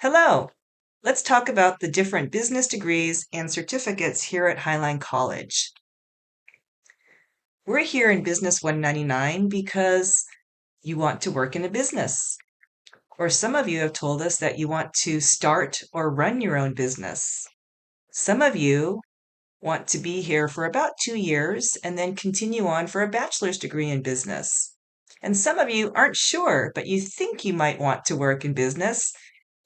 Hello. Let's talk about the different business degrees and certificates here at Highline College. We're here in Business 199 because you want to work in a business. Or some of you have told us that you want to start or run your own business. Some of you want to be here for about 2 years and then continue on for a bachelor's degree in business. And some of you aren't sure, but you think you might want to work in business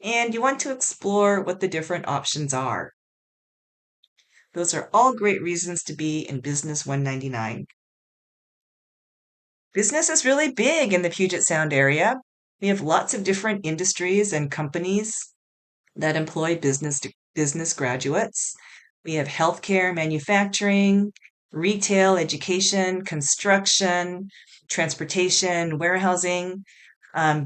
and you want to explore what the different options are. Those are all great reasons to be in Business 199. Business is really big in the Puget Sound area. We have lots of different industries and companies that employ business graduates. We have healthcare, manufacturing, retail, education, construction, transportation, warehousing,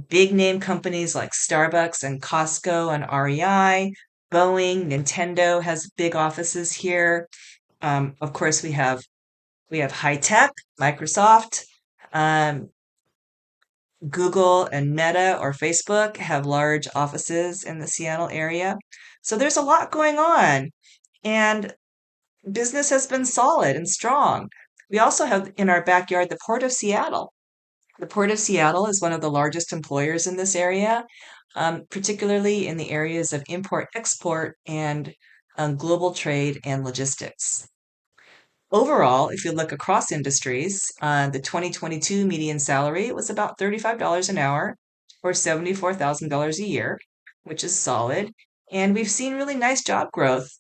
big name companies like Starbucks and Costco and REI, Boeing, Nintendo has big offices here. Of course, we have high tech, Microsoft, um, Google and Meta or Facebook have large offices in the Seattle area. So there's a lot going on, and business has been solid and strong. We also have in our backyard the Port of Seattle. The Port of Seattle is one of the largest employers in this area, particularly in the areas of import export and global trade and logistics. Overall, if you look across industries, the 2022 median salary was about $35 an hour or $74,000 a year, which is solid. And we've seen really nice job growth,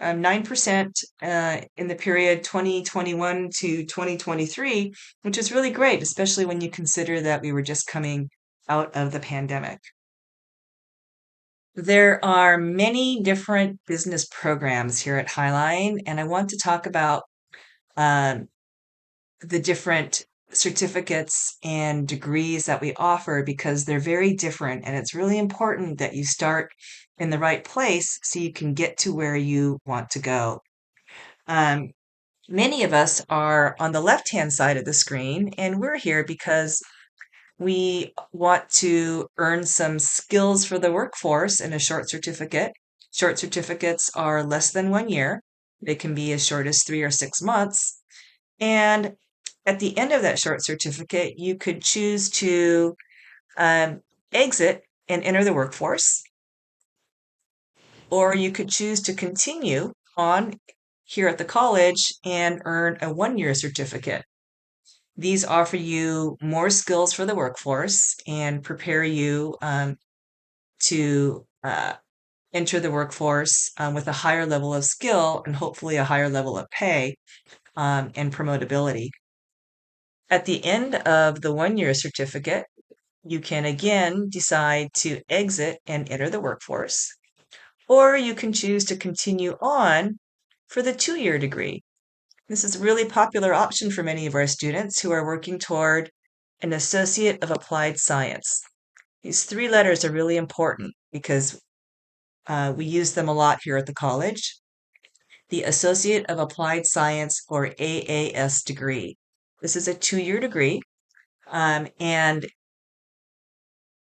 9% in the period 2021 to 2023, which is really great, especially when you consider that we were just coming out of the pandemic. There are many different business programs here at Highline, and I want to talk about um, the different certificates and degrees that we offer because they're very different. And it's really important that you start in the right place so you can get to where you want to go. Um, Many of us are on the left hand side of the screen, and we're here because we want to earn some skills for the workforce in a short certificate. Short certificates are less than 1 year, they can be as short as 3 or 6 months. And at the end of that short certificate, you could choose to um, exit and enter the workforce, or you could choose to continue on here at the college and earn a 1 year certificate. These offer you more skills for the workforce and prepare you to enter the workforce with a higher level of skill and hopefully a higher level of pay and promotability. At the end of the 1 year certificate, you can again decide to exit and enter the workforce, or you can choose to continue on for the 2 year degree. This is a really popular option for many of our students who are working toward an Associate of Applied Science. These three letters are really important because we use them a lot here at the college. The Associate of Applied Science or AAS degree. This is a 2 year degree, and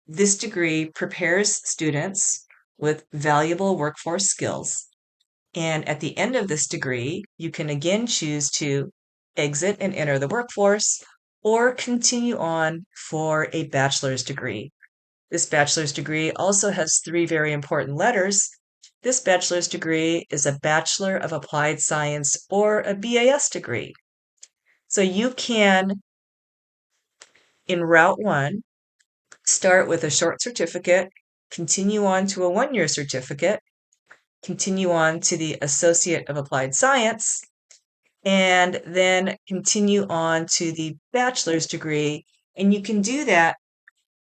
this degree prepares students with valuable workforce skills. And at the end of this degree, you can again choose to exit and enter the workforce or continue on for a bachelor's degree. This bachelor's degree also has three very important letters. This bachelor's degree is a Bachelor of Applied Science or a BAS degree. So you can, in Route 1, start with a short certificate, continue on to a 1 year certificate, continue on to the Associate of Applied Science, and then continue on to the bachelor's degree. And you can do that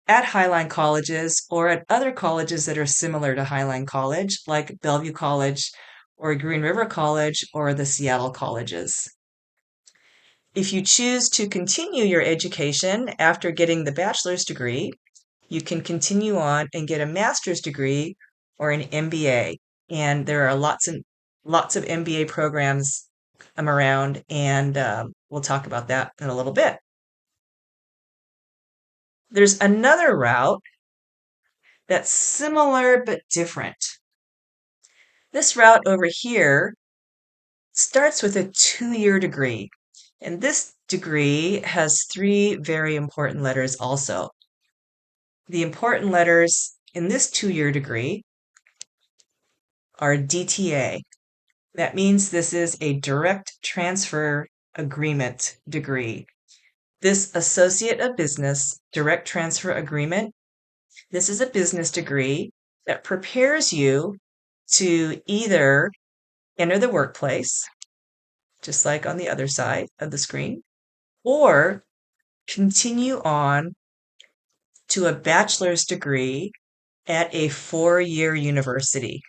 at Highline colleges or at other colleges that are similar to Highline College, like Bellevue College or Green River College or the Seattle colleges. If you choose to continue your education after getting the bachelor's degree, you can continue on and get a master's degree or an MBA. And there are lots of MBA programs around, and we'll talk about that in a little bit. There's another route that's similar but different. This route over here starts with a 2-year degree, and this degree has 3 very important letters also. The important letters in this 2-year degree are DTA. That means this is a direct transfer agreement degree. This Associate of Business Direct Transfer Agreement, this is a business degree that prepares you to either enter the workplace, just like on the other side of the screen, or continue on to a bachelor's degree at a 4-year university.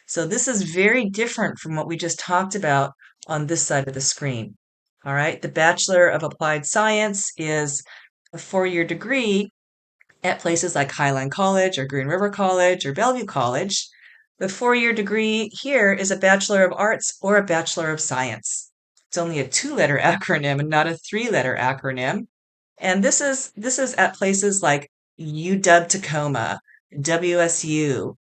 So this is very different from what we just talked about on this side of the screen. All right, the Bachelor of Applied Science is a 4-year degree at places like Highline College or Green River College or Bellevue College. The 4-year degree here is a Bachelor of Arts or a Bachelor of Science. It's only a 2-letter acronym and not a 3-letter acronym. And this is at places like UW Tacoma, WSU,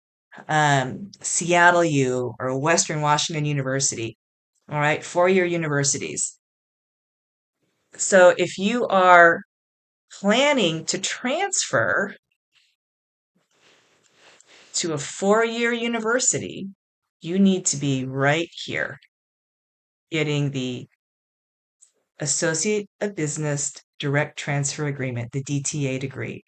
Seattle U, or Western Washington University. All right, 4-year universities. So if you are planning to transfer to a 4-year university, you need to be right here getting the Associate of Business Direct Transfer Agreement, the DTA degree.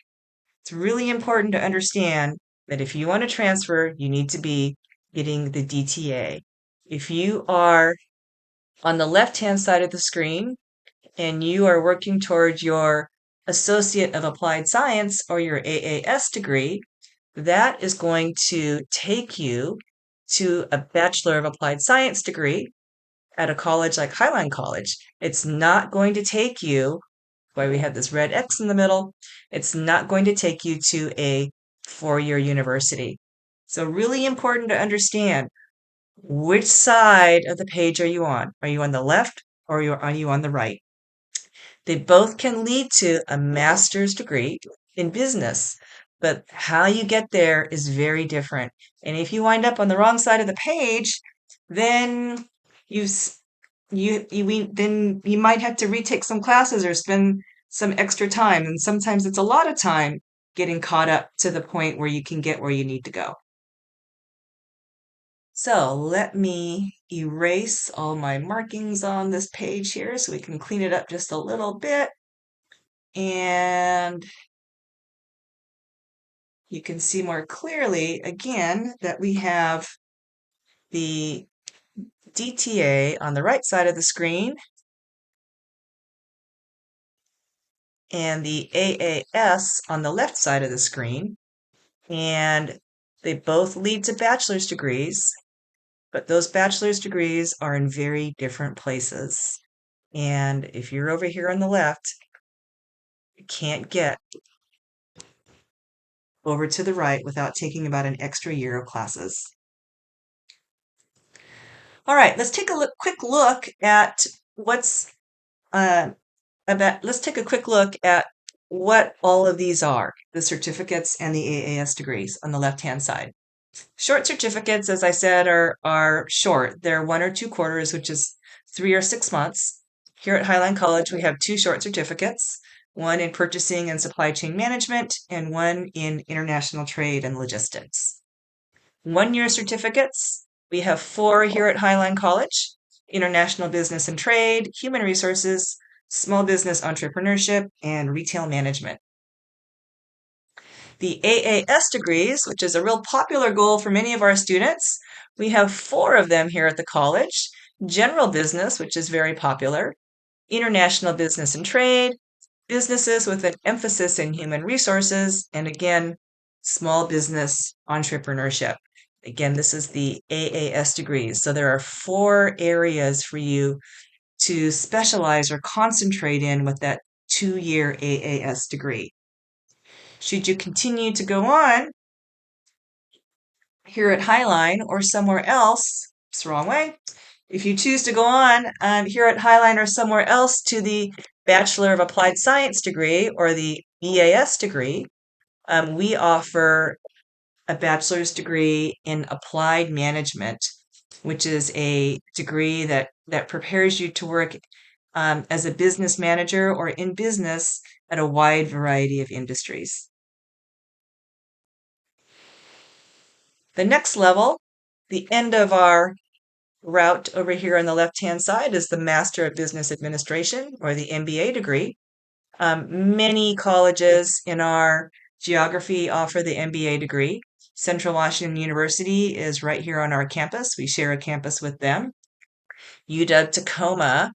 It's really important to understand that if you want to transfer, you need to be getting the DTA. If you are on the left-hand side of the screen and you are working towards your Associate of Applied Science or your AAS degree, that is going to take you to a Bachelor of Applied Science degree at a college like Highline College. It's not going to take you, why we have this red X in the middle, it's not going to take you to a 4-year university. So really important to understand, which side of the page are you on? Are you on the left or are you on the right? They both can lead to a master's degree in business, but how you get there is very different. And if you wind up on the wrong side of the page, then you then you might have to retake some classes or spend some extra time. And sometimes it's a lot of time getting caught up to the point where you can get where you need to go. So let me erase all my markings on this page here so we can clean it up just a little bit. And you can see more clearly again that we have the DTA on the right side of the screen and the AAS on the left side of the screen. And they both lead to bachelor's degrees, but those bachelor's degrees are in very different places. And if you're over here on the left, you can't get over to the right without taking about an extra year of classes. All right, let's take a quick look at what's let's take a quick look at what all of these are, the certificates and the AAS degrees on the left-hand side. Short certificates, as I said, are short. They're 1 or 2 quarters, which is 3 or 6 months. Here at Highline College, we have 2 short certificates, one in purchasing and supply chain management and one in international trade and logistics. 1-year certificates, we have 4 here at Highline College: international business and trade, human resources, small business entrepreneurship, and retail management. The AAS degrees, which is a real popular goal for many of our students, we have 4 of them here at the college: general business, which is very popular, international business and trade, businesses with an emphasis in human resources, and again, small business entrepreneurship. Again, this is the AAS degrees. So there are 4 areas for you to specialize or concentrate in with that 2-year AAS degree. Should you continue to go on here at Highline or somewhere else, it's the wrong way. If you choose to go on here at Highline or somewhere else to the Bachelor of Applied Science degree or the BAS degree, We offer a bachelor's degree in applied management, which is a degree that prepares you to work as a business manager or in business at a wide variety of industries. The next level, the end of our route over here on the left-hand side, is the Master of Business Administration or the MBA degree. Many colleges in our geography offer the MBA degree. Central Washington University is right here on our campus. We share a campus with them. UW-Tacoma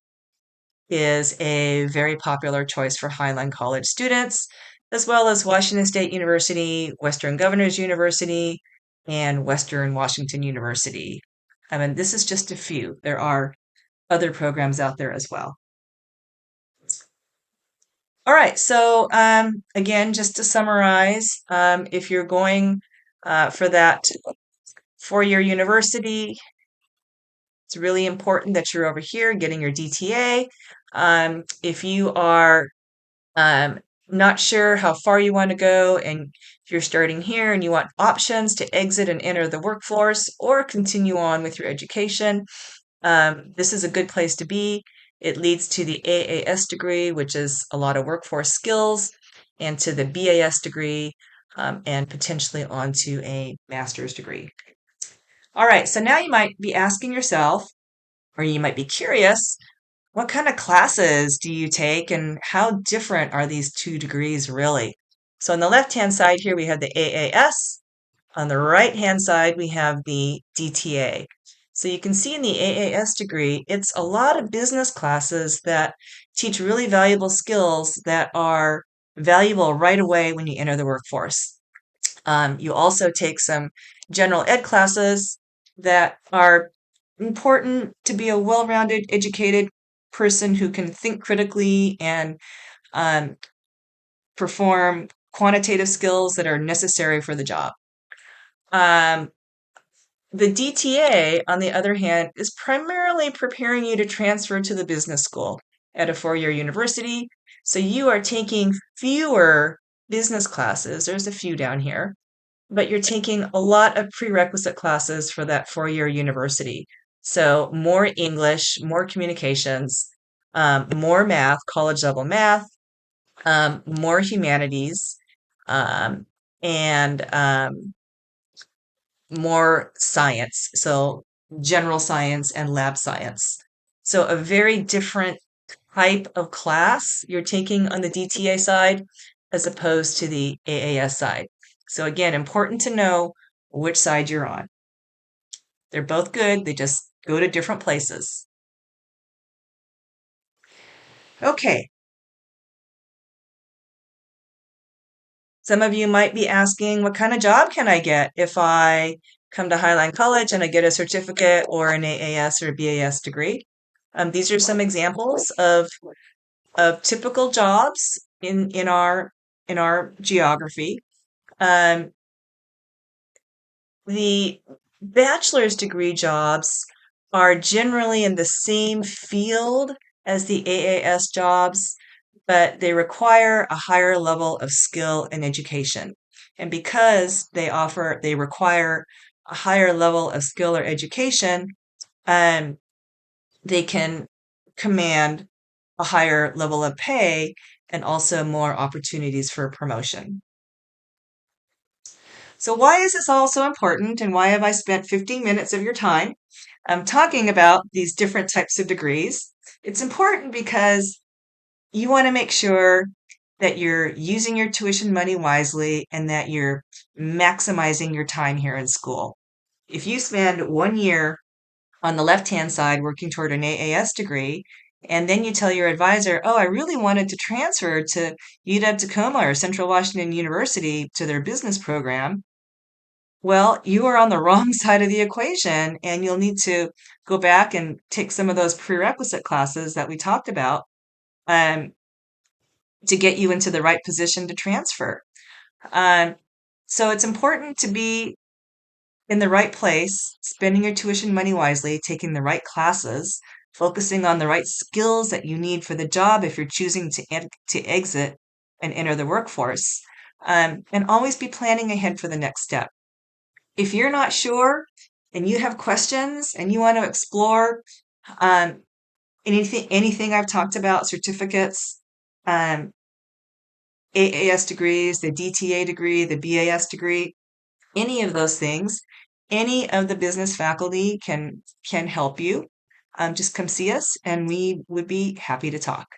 is a very popular choice for Highline College students, as well as Washington State University, Western Governors University, and Western Washington University. I mean, this is just a few. There are other programs out there as well. All right, so again, just to summarize, if you're going for that four-year university, it's really important that you're over here getting your DTA. If you are um, not sure how far you want to go, and if you're starting here and you want options to exit and enter the workforce or continue on with your education, this is a good place to be. It leads to the AAS degree, which is a lot of workforce skills, and to the BAS degree, and potentially onto a master's degree. All right, so now you might be asking yourself, or you might be curious, what kind of classes do you take and how different are these two degrees really? So on the left-hand side here, we have the AAS. On the right-hand side, we have the DTA. So you can see in the AAS degree, it's a lot of business classes that teach really valuable skills that are valuable right away when you enter the workforce. You also take some general ed classes that are important to be a well-rounded, educated person who can think critically and um, perform quantitative skills that are necessary for the job. Um, the DTA, on the other hand, is primarily preparing you to transfer to the business school at a four-year university. So you are taking fewer business classes. There's a few down here, but you're taking a lot of prerequisite classes for that four-year university. So more English, more communications, more math, college level math, more humanities, um, and more science. So general science and lab science. So a very different type of class you're taking on the DTA side as opposed to the AAS side. So again, important to know which side you're on. They're both good, they just go to different places. Okay, some of you might be asking, what kind of job can I get if I come to Highline College and I get a certificate or an AAS or a BAS degree? These are some examples of typical jobs in our geography. Um, the bachelor's degree jobs are generally in the same field as the AAS jobs, but they require a higher level of skill and education. And because they require a higher level of skill or education, um, they can command a higher level of pay and also more opportunities for promotion. So, why is this all so important, and why have I spent 15 minutes of your time talking about these different types of degrees? It's important because you want to make sure that you're using your tuition money wisely and that you're maximizing your time here in school. If you spend 1 year on the left-hand side working toward an AAS degree, and then you tell your advisor, oh, I really wanted to transfer to UW-Tacoma or Central Washington University to their business program, well, you are on the wrong side of the equation, and you'll need to go back and take some of those prerequisite classes that we talked about um, to get you into the right position to transfer. Um, so it's important to be in the right place, spending your tuition money wisely, taking the right classes, focusing on the right skills that you need for the job if you're choosing to exit and enter the workforce. and always be planning ahead for the next step. If you're not sure and you have questions and you want to explore um, anything I've talked about, certificates, um, AAS degrees, the DTA degree, the BAS degree, any of those things, any of the business faculty can help you. Just come see us and we would be happy to talk.